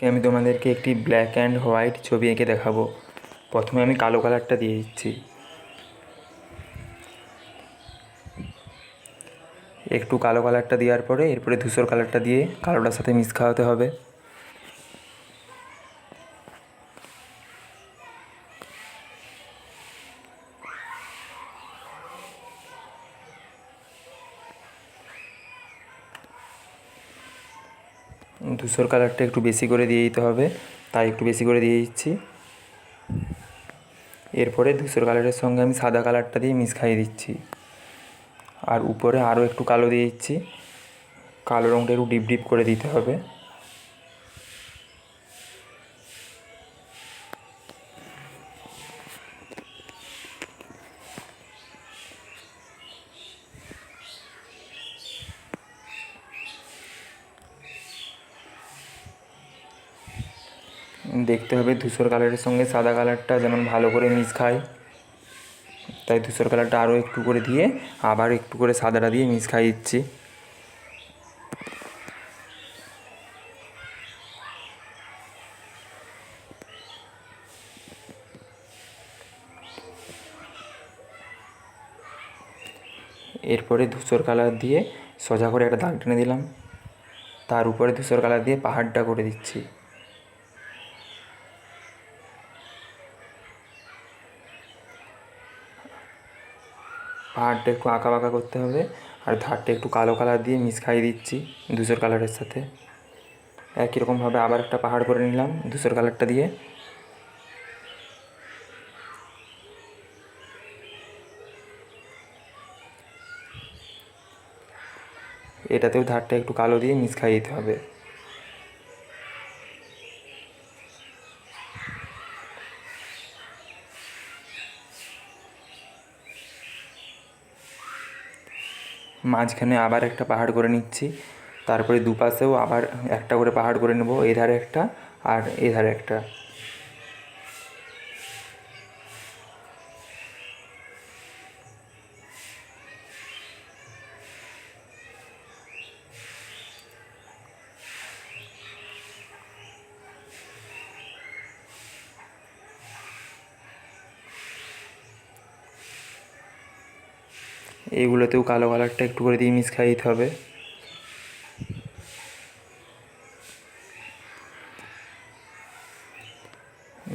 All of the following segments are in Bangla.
আমি তোমাদেরকে একটি ব্ল্যাক অ্যান্ড হোয়াইট ছবি এঁকে দেখাবো। প্রথমে আমি কালো কালারটা দিয়ে দিচ্ছি। একটু কালো কালারটা দেওয়ার পরে এরপরে ধূসর কালারটা দিয়ে কালোটার সাথে মিক্স খাওয়াতে হবে। ধূসর কালারটা একটু বেশি করে দিয়ে দিতে হবে, তাই একটু বেশি করে দিয়ে দিচ্ছি। এরপরে ধূসর কালারের সঙ্গে আমি সাদা কালারটা দিয়ে মিক্স খাইয়ে দিচ্ছি। আর উপরে আরও একটু কালো দিয়ে দিচ্ছি। কালো রঙটা একটু ডিপ ডিপ করে দিতে হবে। দেখতে হবে ধূসর কালারের সঙ্গে সাদা কালারটা যেমন ভালো করে মিক্স খায়, তাই ধূসর কালারটা আরও একটু করে দিয়ে আবার একটু করে সাদাটা দিয়ে মিক্স খাইয়ে দিচ্ছি। এরপরে ধূসর কালার দিয়ে সোজা করে একটা দাগ টেনে দিলাম, তার উপরে ধূসর কালার দিয়ে পাহাড়টা করে দিচ্ছি। পাহাড়টা একটু আঁকা বাঁকা করতে হবে, আর ধারটা একটু কালো কালার দিয়ে মিক্স খাইয়ে দিচ্ছি ধূসর কালারের সাথে। একই রকমভাবে আবার একটা পাহাড় করে নিলাম ধূসর কালারটা দিয়ে। এটাতেও ধারটা একটু কালো দিয়ে মিক্স খাইয়ে দিতে হবে। মাঝখানে আবার একটা পাহাড় করে নিচ্ছি, তারপরে দুপাশেও আবার একটা করে পাহাড় করে নেব, এধারে একটা আর এধারে একটা। এইগুলোতেও কালো কালারটা একটু করে দিয়ে মিক্স খাইয়ে দিতে হবে।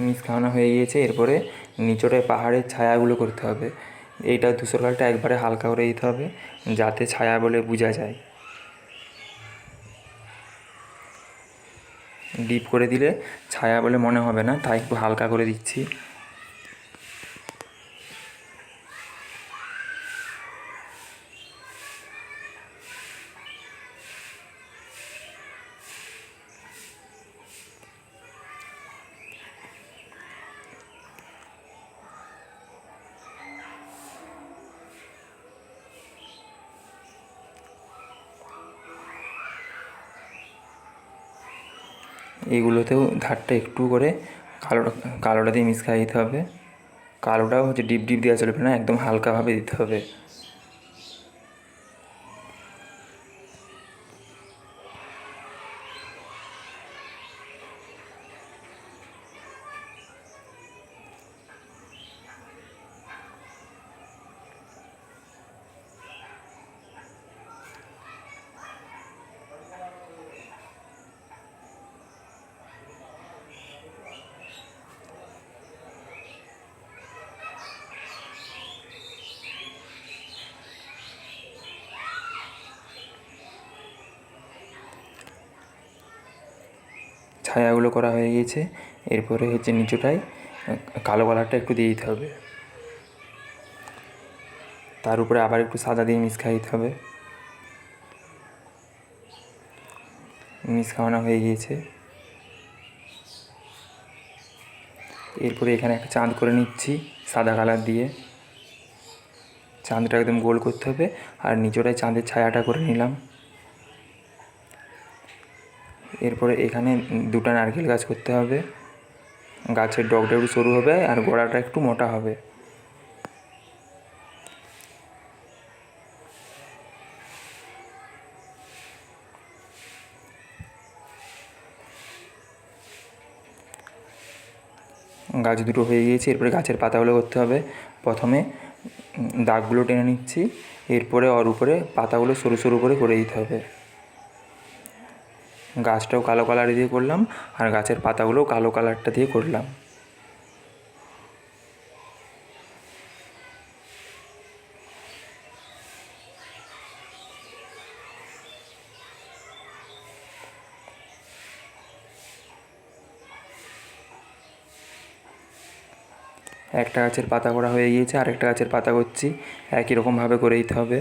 মিক্স খাওয়ানো হয়ে গিয়েছে। এরপরে নিচটায় পাহাড়ের ছায়াগুলো করতে হবে। এইটা ধূসর কালারটা একবারে হালকা করে দিতে হবে, যাতে ছায়া বলে বোঝা যায়। ডিপ করে দিলে ছায়া বলে মনে হবে না, তাই একটু হালকা করে দিচ্ছি। এইগুলোতেও ধারটা একটু করে কালোটা দিয়ে মিক্স খাইয়ে দিতে হবে। কালোটাও ডিপ ডিপ দেওয়া চলবে না, একদম হালকাভাবে দিতে হবে। ছায়াগুলো করা হয়ে গিয়েছে। এরপরে নিচুটায় কালো কালারটা একটু দিয়ে দিতে হবে, তার উপরে আবার একটু সাদা দিয়ে মিক্স খাইয়ে দিতে হবে। মিক্স খাওয়ানো হয়ে গিয়েছে। এরপরে এখানে একটা চাঁদ করে নিচ্ছি সাদা কালার দিয়ে। চাঁদটা একদম গোল করতে হবে, আর নিচটায় চাঁদের ছায়াটা করে নিলাম। এরপরে এখানে দুটো নারকেল গাছ করতে হবে। গাছের ডগটা একটু সরু হবে আর গোড়াটা একটু মোটা হবে। গাছ দুটো হয়ে গিয়েছে। এরপরে গাছের পাতাগুলো করতে হবে। প্রথমে দাগগুলো টেনে নিচ্ছি, এরপরে ওর উপরে পাতাগুলো সরু সরু করে দিতে হবে। গাছটাও কালো কালার দিয়ে করলাম, আর গাছের পাতাগুলোও কালো কালারটা দিয়ে করলাম। একটা গাছের পাতা করা হয়ে গিয়েছে, আরেকটা গাছের পাতা করছি। একই রকমভাবে করে দিতে হবে।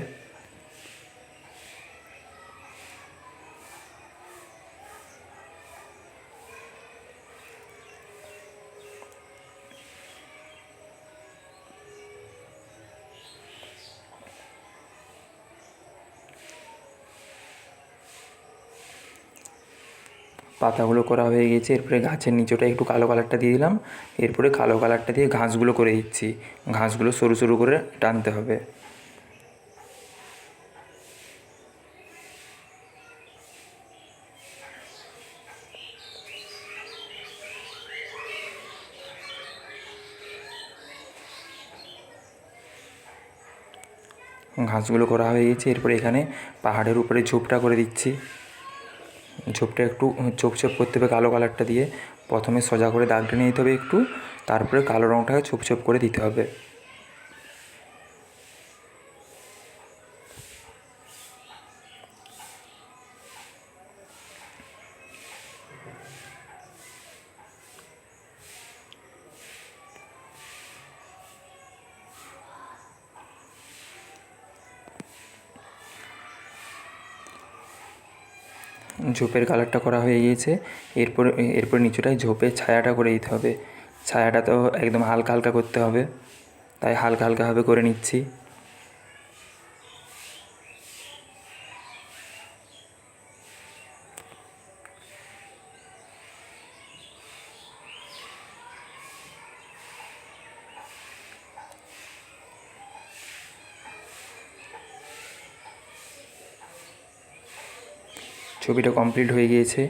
পাতাগুলো করা হয়ে গেছে। এরপরে গাছের নিচটা একটু কালো কালারটা দিয়ে দিলাম। এরপরে কালো কালারটা দিয়ে ঘাসগুলো করে দিচ্ছি। ঘাসগুলো সরু সরু করে টানতে হবে। ঘাসগুলো করা হয়ে গেছে। এরপরে এখানে পাহাড়ের উপরে ঝোপটা করে দিচ্ছি। ঝোপটা একটু চোপ চোপ করতে হবে কালো কালারটা দিয়ে। প্রথমে সোজা করে দাগ টেনে দিতে হবে একটু, তারপরে কালো রঙটাকে ছোপ ছোপ করে দিতে হবে। ঝোপের কালারটা করা হয়ে গিয়েছে। এরপর নিচটায় ঝোপের ছায়াটা করে দিতে হবে। ছায়াটা তো একদম হালকা হালকা করতে হবে, তাই হালকা হালকাভাবে করে নিচ্ছি। ছবিটা কমপ্লিট হয়ে গিয়েছে।